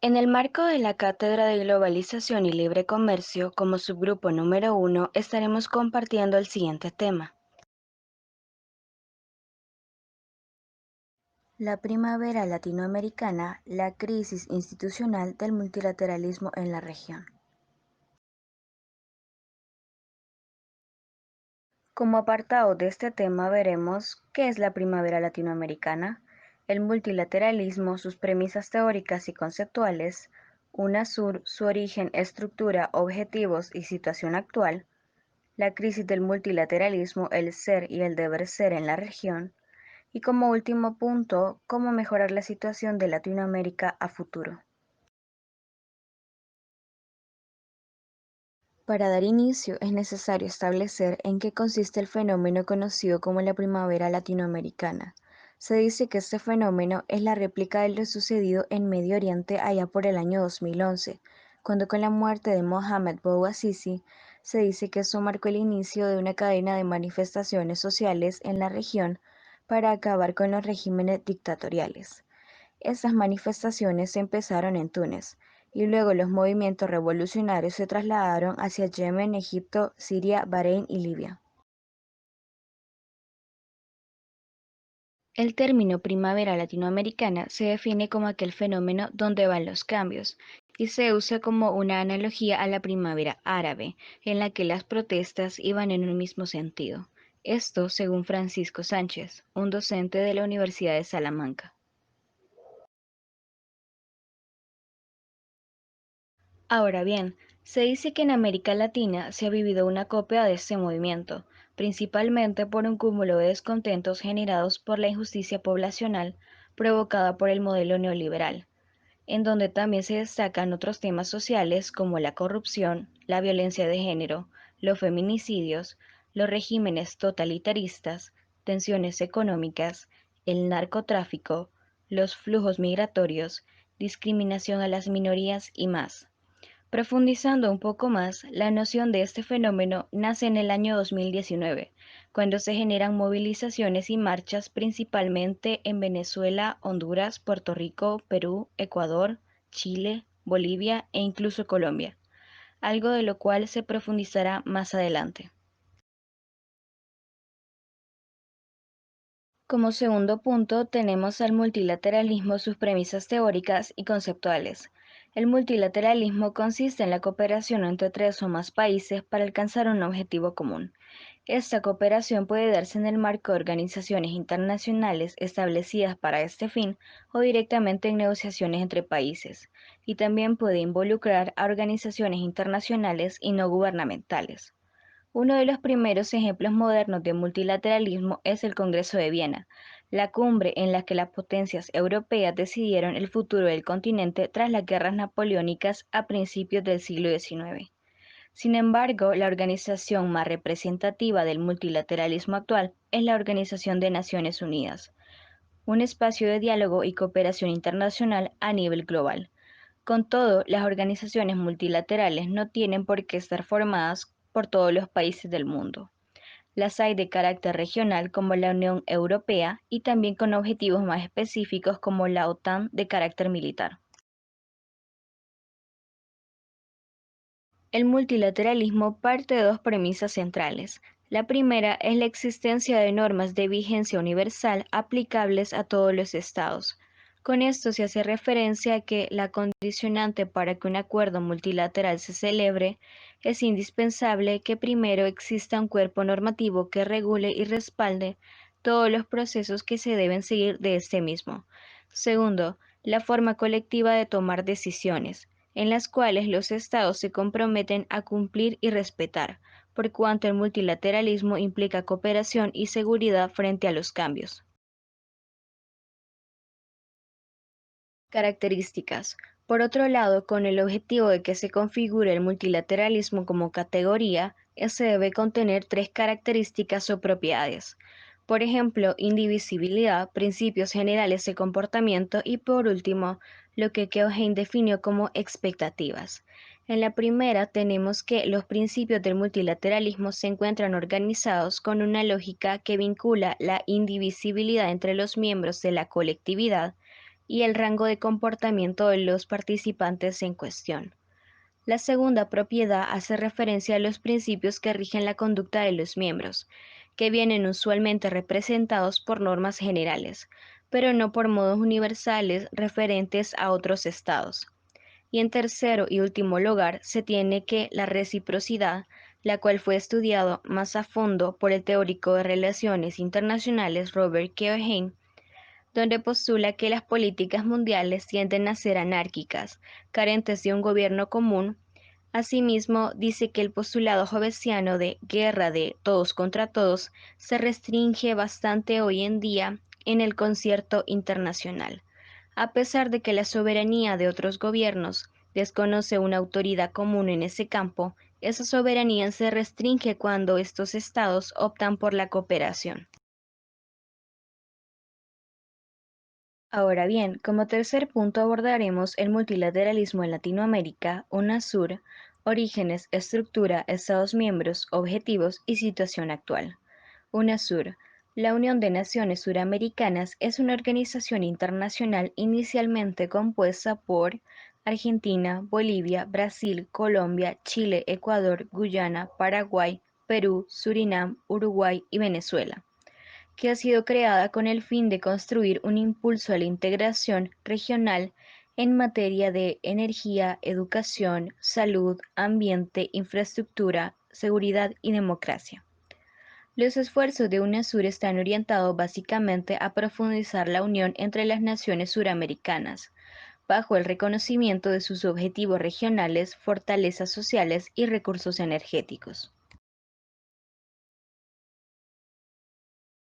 En el marco de la Cátedra de Globalización y Libre Comercio, como subgrupo número 1, estaremos compartiendo el siguiente tema: la primavera latinoamericana, la crisis institucional del multilateralismo en la región. Como apartado de este tema veremos qué es la primavera latinoamericana, el multilateralismo, sus premisas teóricas y conceptuales, UNASUR, su origen, estructura, objetivos y situación actual, la crisis del multilateralismo, el ser y el deber ser en la región, y como último punto, cómo mejorar la situación de Latinoamérica a futuro. Para dar inicio es necesario establecer en qué consiste el fenómeno conocido como la primavera latinoamericana. Se dice que este fenómeno es la réplica de lo sucedido en Medio Oriente allá por el año 2011, cuando con la muerte de Mohamed Bouazizi se dice que eso marcó el inicio de una cadena de manifestaciones sociales en la región para acabar con los regímenes dictatoriales. Estas manifestaciones empezaron en Túnez, y luego los movimientos revolucionarios se trasladaron hacia Yemen, Egipto, Siria, Bahrein y Libia. El término primavera latinoamericana se define como aquel fenómeno donde van los cambios, y se usa como una analogía a la primavera árabe, en la que las protestas iban en un mismo sentido. Esto según Francisco Sánchez, un docente de la Universidad de Salamanca. Ahora bien, se dice que en América Latina se ha vivido una copia de este movimiento, principalmente por un cúmulo de descontentos generados por la injusticia poblacional provocada por el modelo neoliberal, en donde también se destacan otros temas sociales como la corrupción, la violencia de género, los feminicidios, los regímenes totalitaristas, tensiones económicas, el narcotráfico, los flujos migratorios, discriminación a las minorías y más. Profundizando un poco más, la noción de este fenómeno nace en el año 2019, cuando se generan movilizaciones y marchas principalmente en Venezuela, Honduras, Puerto Rico, Perú, Ecuador, Chile, Bolivia e incluso Colombia, algo de lo cual se profundizará más adelante. Como segundo punto, tenemos al multilateralismo, sus premisas teóricas y conceptuales. El multilateralismo consiste en la cooperación entre tres o más países para alcanzar un objetivo común. Esta cooperación puede darse en el marco de organizaciones internacionales establecidas para este fin o directamente en negociaciones entre países, y también puede involucrar a organizaciones internacionales y no gubernamentales. Uno de los primeros ejemplos modernos de multilateralismo es el Congreso de Viena, la cumbre en la que las potencias europeas decidieron el futuro del continente tras las guerras napoleónicas a principios del siglo XIX. Sin embargo, la organización más representativa del multilateralismo actual es la Organización de Naciones Unidas, un espacio de diálogo y cooperación internacional a nivel global. Con todo, las organizaciones multilaterales no tienen por qué estar formadas por todos los países del mundo. Las hay de carácter regional como la Unión Europea y también con objetivos más específicos como la OTAN de carácter militar. El multilateralismo parte de dos premisas centrales. La primera es la existencia de normas de vigencia universal aplicables a todos los estados. Con esto se hace referencia a que la condicionante para que un acuerdo multilateral se celebre es indispensable que primero exista un cuerpo normativo que regule y respalde todos los procesos que se deben seguir de este mismo. Segundo, la forma colectiva de tomar decisiones en las cuales los estados se comprometen a cumplir y respetar, por cuanto el multilateralismo implica cooperación y seguridad frente a los cambios. Características. Por otro lado, con el objetivo de que se configure el multilateralismo como categoría, se debe contener tres características o propiedades. Por ejemplo, indivisibilidad, principios generales de comportamiento y por último, lo que Keohane definió como expectativas. En la primera tenemos que los principios del multilateralismo se encuentran organizados con una lógica que vincula la indivisibilidad entre los miembros de la colectividad, y el rango de comportamiento de los participantes en cuestión. La segunda propiedad hace referencia a los principios que rigen la conducta de los miembros, que vienen usualmente representados por normas generales, pero no por modos universales referentes a otros estados. Y en tercero y último lugar, se tiene que la reciprocidad, la cual fue estudiado más a fondo por el teórico de relaciones internacionales Robert Keohane, donde postula que las políticas mundiales tienden a ser anárquicas, carentes de un gobierno común. Asimismo, dice que el postulado hobbesiano de guerra de todos contra todos se restringe bastante hoy en día en el concierto internacional, a pesar de que la soberanía de otros gobiernos desconoce una autoridad común en ese campo. Esa soberanía se restringe cuando estos estados optan por la cooperación. Ahora bien, como tercer punto abordaremos el multilateralismo en Latinoamérica, UNASUR, orígenes, estructura, Estados miembros, objetivos y situación actual. UNASUR, la Unión de Naciones Suramericanas, es una organización internacional inicialmente compuesta por Argentina, Bolivia, Brasil, Colombia, Chile, Ecuador, Guyana, Paraguay, Perú, Surinam, Uruguay y Venezuela, que ha sido creada con el fin de construir un impulso a la integración regional en materia de energía, educación, salud, ambiente, infraestructura, seguridad y democracia. Los esfuerzos de UNASUR están orientados básicamente a profundizar la unión entre las naciones suramericanas, bajo el reconocimiento de sus objetivos regionales, fortalezas sociales y recursos energéticos.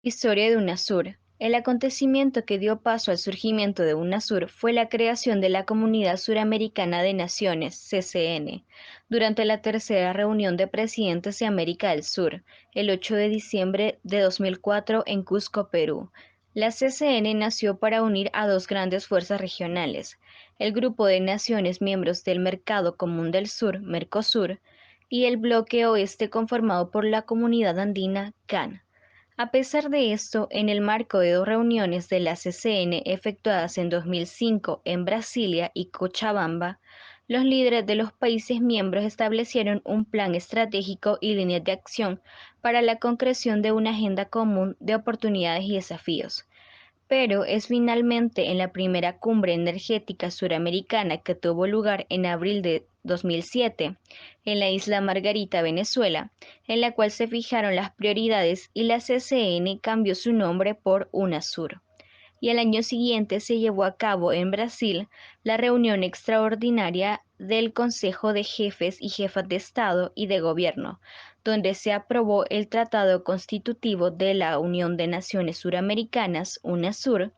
Historia de UNASUR. El acontecimiento que dio paso al surgimiento de UNASUR fue la creación de la Comunidad Suramericana de Naciones, CCN, durante la tercera reunión de presidentes de América del Sur, el 8 de diciembre de 2004 en Cusco, Perú. La CCN nació para unir a dos grandes fuerzas regionales, el Grupo de Naciones miembros del Mercado Común del Sur, Mercosur, y el Bloque Oeste conformado por la Comunidad Andina, CAN. A pesar de esto, en el marco de dos reuniones de la CCN efectuadas en 2005 en Brasilia y Cochabamba, los líderes de los países miembros establecieron un plan estratégico y líneas de acción para la concreción de una agenda común de oportunidades y desafíos. Pero es finalmente en la primera cumbre energética suramericana que tuvo lugar en abril de 2007, en la isla Margarita, Venezuela, en la cual se fijaron las prioridades y la CCN cambió su nombre por UNASUR. Y al año siguiente se llevó a cabo en Brasil la reunión extraordinaria del Consejo de Jefes y Jefas de Estado y de Gobierno, donde se aprobó el Tratado Constitutivo de la Unión de Naciones Suramericanas, UNASUR,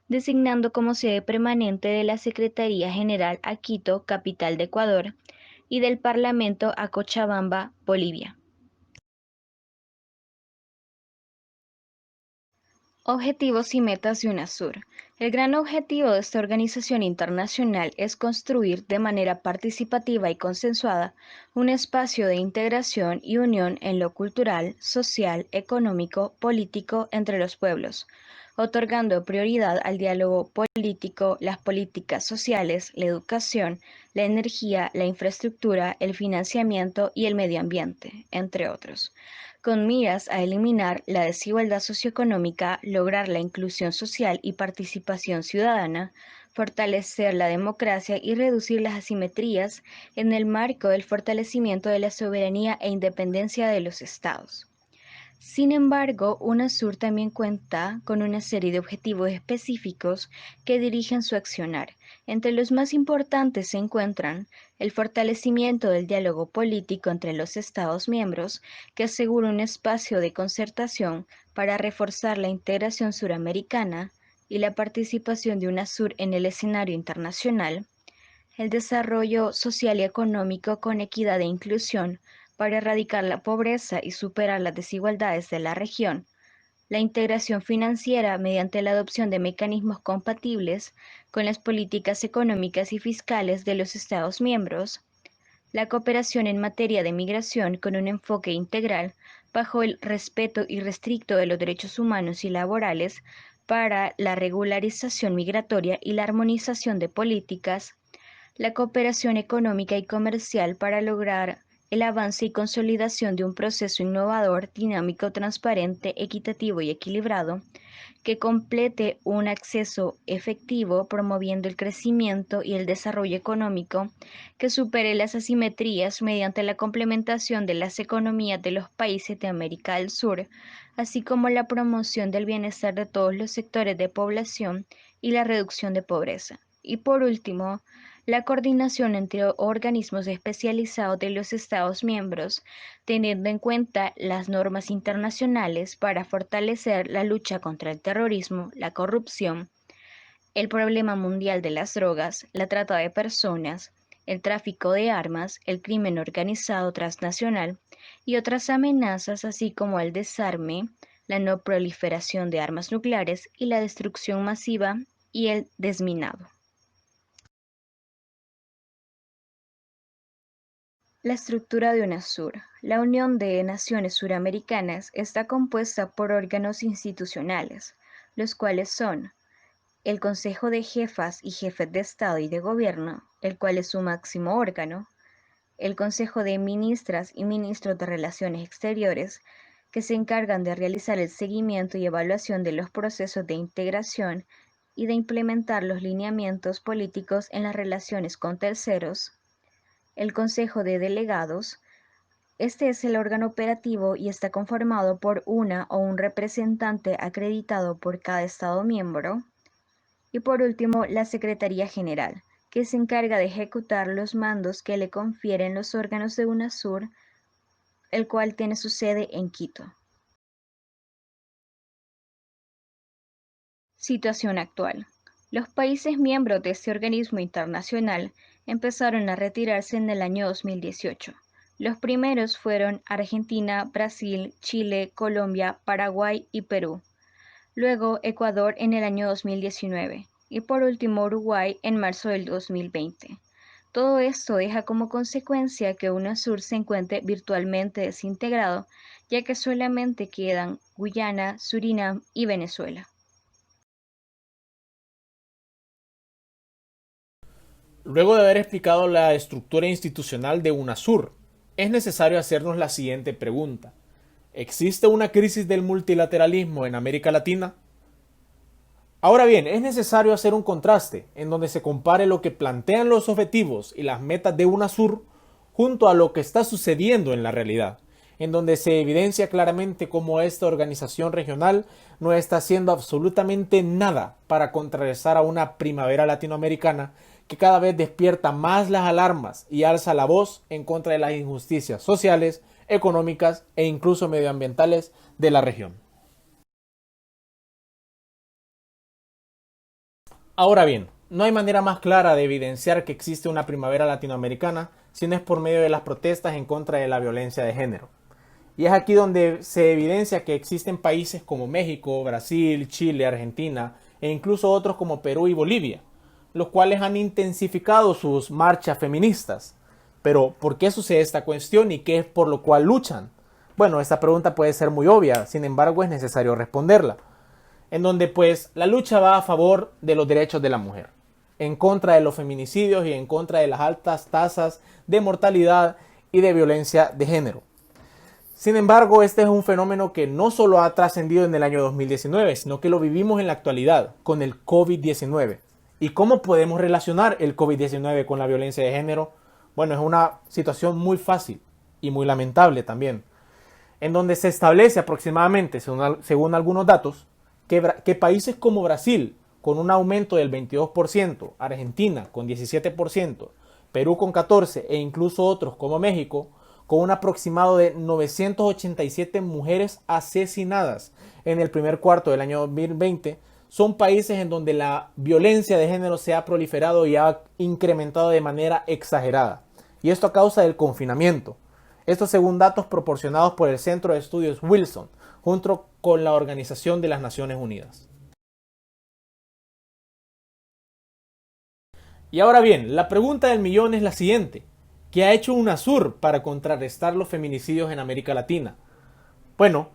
designando como sede permanente de la Secretaría General a Quito, capital de Ecuador, y del Parlamento a Cochabamba, Bolivia. Objetivos y metas de UNASUR. El gran objetivo de esta organización internacional es construir de manera participativa y consensuada un espacio de integración y unión en lo cultural, social, económico, político entre los pueblos, otorgando prioridad al diálogo político, las políticas sociales, la educación, la energía, la infraestructura, el financiamiento y el medio ambiente, entre otros, con miras a eliminar la desigualdad socioeconómica, lograr la inclusión social y participación ciudadana, fortalecer la democracia y reducir las asimetrías en el marco del fortalecimiento de la soberanía e independencia de los estados. Sin embargo, UNASUR también cuenta con una serie de objetivos específicos que dirigen su accionar. Entre los más importantes se encuentran el fortalecimiento del diálogo político entre los Estados miembros, que asegura un espacio de concertación para reforzar la integración suramericana y la participación de UNASUR en el escenario internacional, el desarrollo social y económico con equidad e inclusión para erradicar la pobreza y superar las desigualdades de la región, la integración financiera mediante la adopción de mecanismos compatibles con las políticas económicas y fiscales de los Estados miembros, la cooperación en materia de migración con un enfoque integral bajo el respeto irrestricto de los derechos humanos y laborales para la regularización migratoria y la armonización de políticas, la cooperación económica y comercial para lograr el avance y consolidación de un proceso innovador, dinámico, transparente, equitativo y equilibrado, que complete un acceso efectivo promoviendo el crecimiento y el desarrollo económico, que supere las asimetrías mediante la complementación de las economías de los países de América del Sur, así como la promoción del bienestar de todos los sectores de población y la reducción de pobreza. Y por último, la coordinación entre organismos especializados de los Estados miembros, teniendo en cuenta las normas internacionales para fortalecer la lucha contra el terrorismo, la corrupción, el problema mundial de las drogas, la trata de personas, el tráfico de armas, el crimen organizado transnacional y otras amenazas, así como el desarme, la no proliferación de armas nucleares y la destrucción masiva y el desminado. La estructura de UNASUR. La Unión de Naciones Suramericanas está compuesta por órganos institucionales, los cuales son el Consejo de Jefas y Jefes de Estado y de Gobierno, el cual es su máximo órgano, el Consejo de Ministras y Ministros de Relaciones Exteriores, que se encargan de realizar el seguimiento y evaluación de los procesos de integración y de implementar los lineamientos políticos en las relaciones con terceros, el Consejo de Delegados. Este es el órgano operativo y está conformado por una o un representante acreditado por cada Estado miembro. Y por último, la Secretaría General, que se encarga de ejecutar los mandos que le confieren los órganos de UNASUR, el cual tiene su sede en Quito. Situación actual. Los países miembros de este organismo internacional empezaron a retirarse en el año 2018. Los primeros fueron Argentina, Brasil, Chile, Colombia, Paraguay y Perú. Luego Ecuador en el año 2019 y por último Uruguay en marzo del 2020. Todo esto deja como consecuencia que UNASUR se encuentre virtualmente desintegrado, ya que solamente quedan Guyana, Surinam y Venezuela. Luego de haber explicado la estructura institucional de UNASUR, es necesario hacernos la siguiente pregunta. ¿Existe una crisis del multilateralismo en América Latina? Ahora bien, es necesario hacer un contraste en donde se compare lo que plantean los objetivos y las metas de UNASUR junto a lo que está sucediendo en la realidad, en donde se evidencia claramente cómo esta organización regional no está haciendo absolutamente nada para contrarrestar a una primavera latinoamericana que cada vez despierta más las alarmas y alza la voz en contra de las injusticias sociales, económicas e incluso medioambientales de la región. Ahora bien, no hay manera más clara de evidenciar que existe una primavera latinoamericana si no es por medio de las protestas en contra de la violencia de género. Y es aquí donde se evidencia que existen países como México, Brasil, Chile, Argentina e incluso otros como Perú y Bolivia, los cuales han intensificado sus marchas feministas. Pero, ¿por qué sucede esta cuestión y qué es por lo cual luchan? Bueno, esta pregunta puede ser muy obvia, sin embargo es necesario responderla. En donde pues la lucha va a favor de los derechos de la mujer, en contra de los feminicidios y en contra de las altas tasas de mortalidad y de violencia de género. Sin embargo, este es un fenómeno que no solo ha trascendido en el año 2019, sino que lo vivimos en la actualidad con el COVID-19. ¿Y cómo podemos relacionar el COVID-19 con la violencia de género? Bueno, es una situación muy fácil y muy lamentable también, en donde se establece aproximadamente, según algunos datos, que países como Brasil, con un aumento del 22%, Argentina con 17%, Perú con 14% e incluso otros como México, con un aproximado de 987 mujeres asesinadas en el primer cuarto del año 2020, son países en donde la violencia de género se ha proliferado y ha incrementado de manera exagerada. Y esto a causa del confinamiento. Esto según datos proporcionados por el Centro de Estudios Wilson, junto con la Organización de las Naciones Unidas. Y ahora bien, la pregunta del millón es la siguiente. ¿Qué ha hecho UNASUR para contrarrestar los feminicidios en América Latina? Bueno,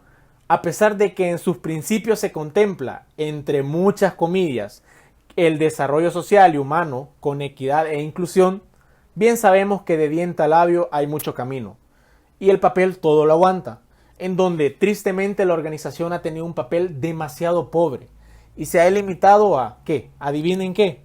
A pesar de que en sus principios se contempla, entre muchas comillas, el desarrollo social y humano con equidad e inclusión, bien sabemos que de diente a labio hay mucho camino. Y el papel todo lo aguanta, en donde tristemente la organización ha tenido un papel demasiado pobre y se ha limitado a, ¿qué? Adivinen qué,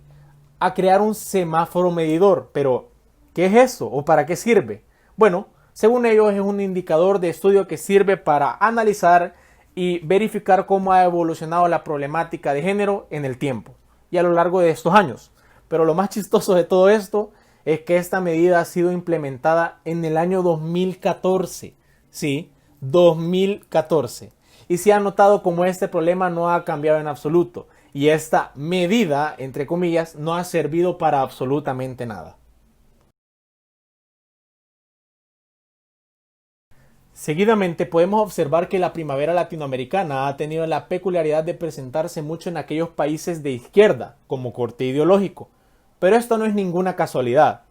a crear un semáforo medidor. Pero, ¿qué es eso o para qué sirve? Bueno, según ellos es un indicador de estudio que sirve para analizar y verificar cómo ha evolucionado la problemática de género en el tiempo y a lo largo de estos años. Pero lo más chistoso de todo esto es que esta medida ha sido implementada en el año 2014. Sí, 2014. Y se ha notado como este problema no ha cambiado en absoluto. Y esta medida, entre comillas, no ha servido para absolutamente nada. Seguidamente podemos observar que la primavera latinoamericana ha tenido la peculiaridad de presentarse mucho en aquellos países de izquierda, como corte ideológico. Pero esto no es ninguna casualidad,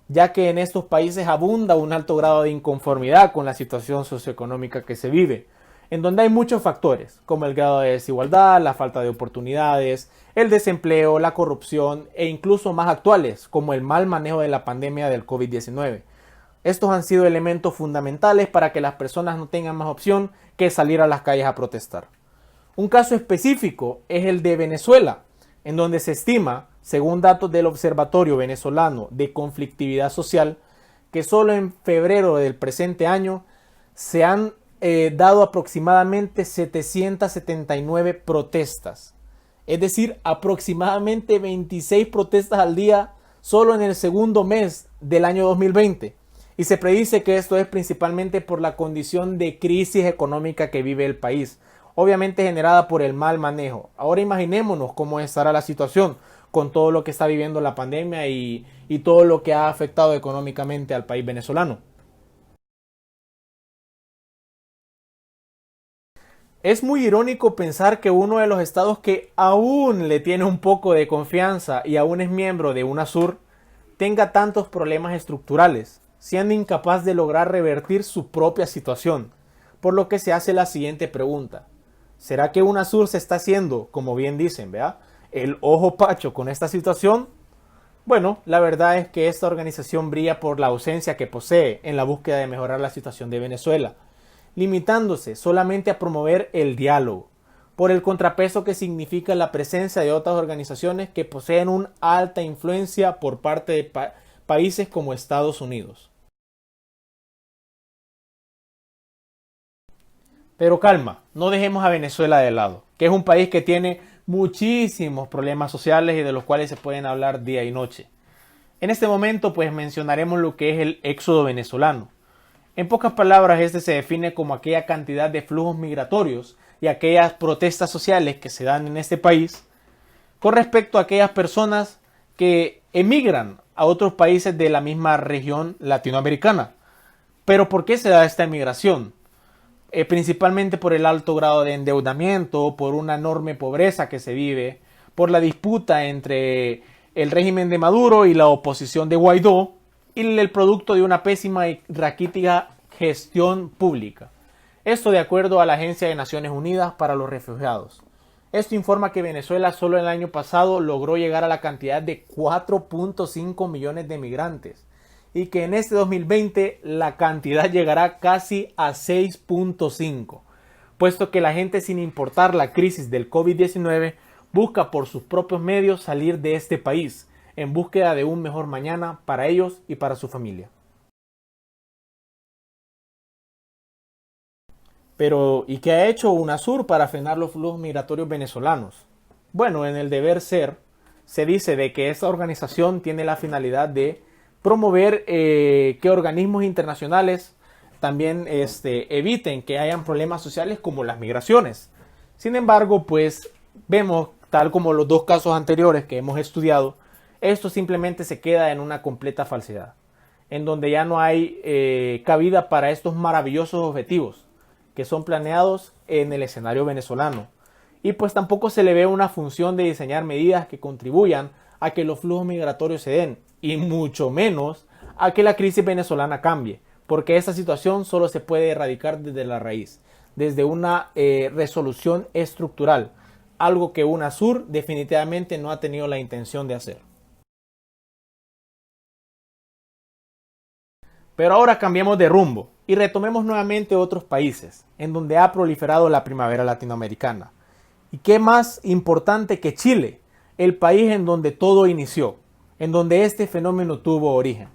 ya que en estos países abunda un alto grado de inconformidad con la situación socioeconómica que se vive, en donde hay muchos factores, como el grado de desigualdad, la falta de oportunidades, el desempleo, la corrupción e incluso más actuales, como el mal manejo de la pandemia del COVID-19. Estos han sido elementos fundamentales para que las personas no tengan más opción que salir a las calles a protestar. Un caso específico es el de Venezuela, en donde se estima, según datos del Observatorio Venezolano de Conflictividad Social, que solo en febrero del presente año se han dado aproximadamente 779 protestas. Es decir, aproximadamente 26 protestas al día solo en el segundo mes del año 2020. Y se predice que esto es principalmente por la condición de crisis económica que vive el país, obviamente generada por el mal manejo. Ahora imaginémonos cómo estará la situación con todo lo que está viviendo la pandemia y todo lo que ha afectado económicamente al país venezolano. Es muy irónico pensar que uno de los estados que aún le tiene un poco de confianza y aún es miembro de UNASUR tenga tantos problemas estructurales, siendo incapaz de lograr revertir su propia situación, por lo que se hace la siguiente pregunta. ¿Será que UNASUR se está haciendo, como bien dicen, ¿verdad?, el ojo pacho con esta situación? Bueno, la verdad es que esta organización brilla por la ausencia que posee en la búsqueda de mejorar la situación de Venezuela, limitándose solamente a promover el diálogo, por el contrapeso que significa la presencia de otras organizaciones que poseen una alta influencia por parte de países como Estados Unidos. Pero calma, no dejemos a Venezuela de lado, que es un país que tiene muchísimos problemas sociales y de los cuales se pueden hablar día y noche. En este momento pues mencionaremos lo que es el éxodo venezolano. En pocas palabras, este se define como aquella cantidad de flujos migratorios y aquellas protestas sociales que se dan en este país con respecto a aquellas personas que emigran a otros países de la misma región latinoamericana. Pero ¿por qué se da esta emigración? Principalmente por el alto grado de endeudamiento, por una enorme pobreza que se vive, por la disputa entre el régimen de Maduro y la oposición de Guaidó, y el producto de una pésima y raquítica gestión pública. Esto de acuerdo a la Agencia de Naciones Unidas para los Refugiados. Esto informa que Venezuela solo el año pasado logró llegar a la cantidad de 4.5 millones de migrantes y que en este 2020 la cantidad llegará casi a 6.5, puesto que la gente, sin importar la crisis del COVID-19, busca por sus propios medios salir de este país en búsqueda de un mejor mañana para ellos y para su familia. Pero, ¿y qué ha hecho UNASUR para frenar los flujos migratorios venezolanos? Bueno, en el deber ser, se dice de que esta organización tiene la finalidad de promover que organismos internacionales también eviten que hayan problemas sociales como las migraciones. Sin embargo, pues vemos, tal como los dos casos anteriores que hemos estudiado, esto simplemente se queda en una completa falsedad, en donde ya no hay cabida para estos maravillosos objetivos que son planeados en el escenario venezolano. Y pues tampoco se le ve una función de diseñar medidas que contribuyan a que los flujos migratorios se den, y mucho menos a que la crisis venezolana cambie, porque esta situación solo se puede erradicar desde la raíz, desde una resolución estructural, algo que UNASUR definitivamente no ha tenido la intención de hacer. Pero ahora cambiemos de rumbo y retomemos nuevamente otros países en donde ha proliferado la primavera latinoamericana. ¿Y qué más importante que Chile, el país en donde todo inició, en donde este fenómeno tuvo origen?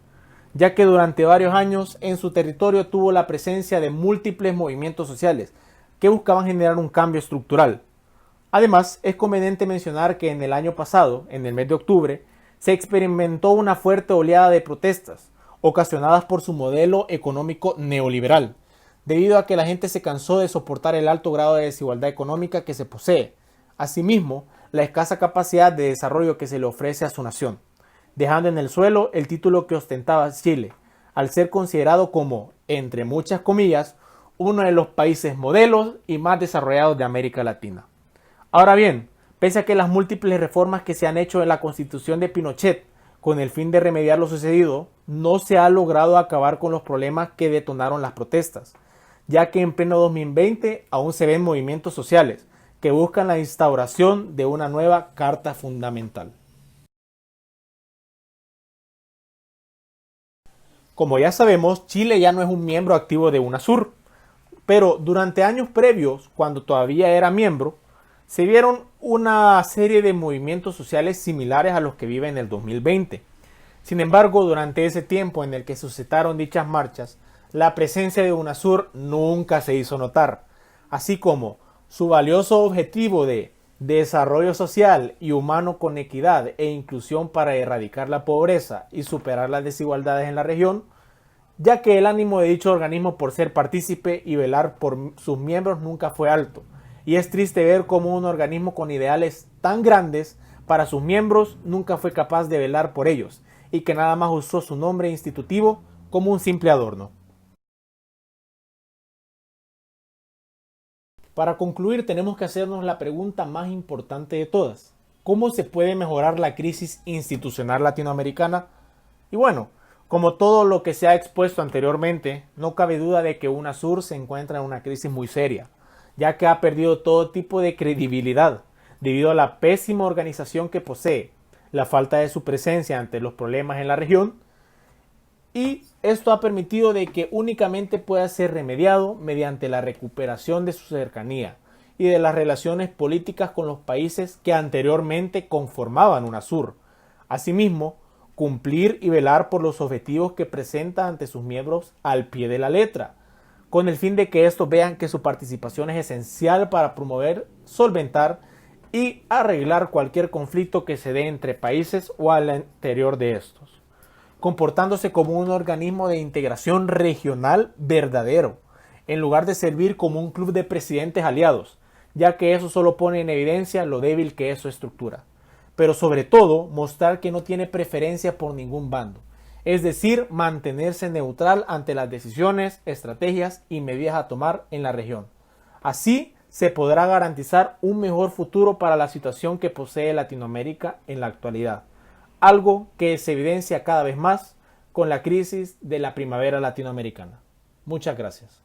Ya que durante varios años en su territorio tuvo la presencia de múltiples movimientos sociales que buscaban generar un cambio estructural. Además, es conveniente mencionar que en el año pasado, en el mes de octubre, se experimentó una fuerte oleada de protestas, ocasionadas por su modelo económico neoliberal, debido a que la gente se cansó de soportar el alto grado de desigualdad económica que se posee, asimismo, la escasa capacidad de desarrollo que se le ofrece a su nación, dejando en el suelo el título que ostentaba Chile, al ser considerado como, entre muchas comillas, uno de los países modelos y más desarrollados de América Latina. Ahora bien, pese a que las múltiples reformas que se han hecho en la Constitución de Pinochet con el fin de remediar lo sucedido, no se ha logrado acabar con los problemas que detonaron las protestas, ya que en pleno 2020 aún se ven movimientos sociales que buscan la instauración de una nueva Carta Fundamental. Como ya sabemos, Chile ya no es un miembro activo de UNASUR, pero durante años previos, cuando todavía era miembro, se vieron una serie de movimientos sociales similares a los que vive en el 2020. Sin embargo, durante ese tiempo en el que suscitaron dichas marchas, la presencia de UNASUR nunca se hizo notar, así como su valioso objetivo de desarrollo social y humano con equidad e inclusión para erradicar la pobreza y superar las desigualdades en la región, ya que el ánimo de dicho organismo por ser partícipe y velar por sus miembros nunca fue alto. Y es triste ver cómo un organismo con ideales tan grandes para sus miembros nunca fue capaz de velar por ellos y que nada más usó su nombre institutivo como un simple adorno. Para concluir, tenemos que hacernos la pregunta más importante de todas. ¿Cómo se puede mejorar la crisis institucional latinoamericana? Y bueno, como todo lo que se ha expuesto anteriormente, no cabe duda de que UNASUR se encuentra en una crisis muy seria, ya que ha perdido todo tipo de credibilidad debido a la pésima organización que posee, la falta de su presencia ante los problemas en la región, y esto ha permitido de que únicamente pueda ser remediado mediante la recuperación de su cercanía y de las relaciones políticas con los países que anteriormente conformaban UNASUR. Asimismo, cumplir y velar por los objetivos que presenta ante sus miembros al pie de la letra, con el fin de que estos vean que su participación es esencial para promover, solventar y arreglar cualquier conflicto que se dé entre países o al interior de estos, comportándose como un organismo de integración regional verdadero, en lugar de servir como un club de presidentes aliados, ya que eso solo pone en evidencia lo débil que es su estructura. Pero sobre todo, mostrar que no tiene preferencia por ningún bando, es decir, mantenerse neutral ante las decisiones, estrategias y medidas a tomar en la región. Así se podrá garantizar un mejor futuro para la situación que posee Latinoamérica en la actualidad, algo que se evidencia cada vez más con la crisis de la primavera latinoamericana. Muchas gracias.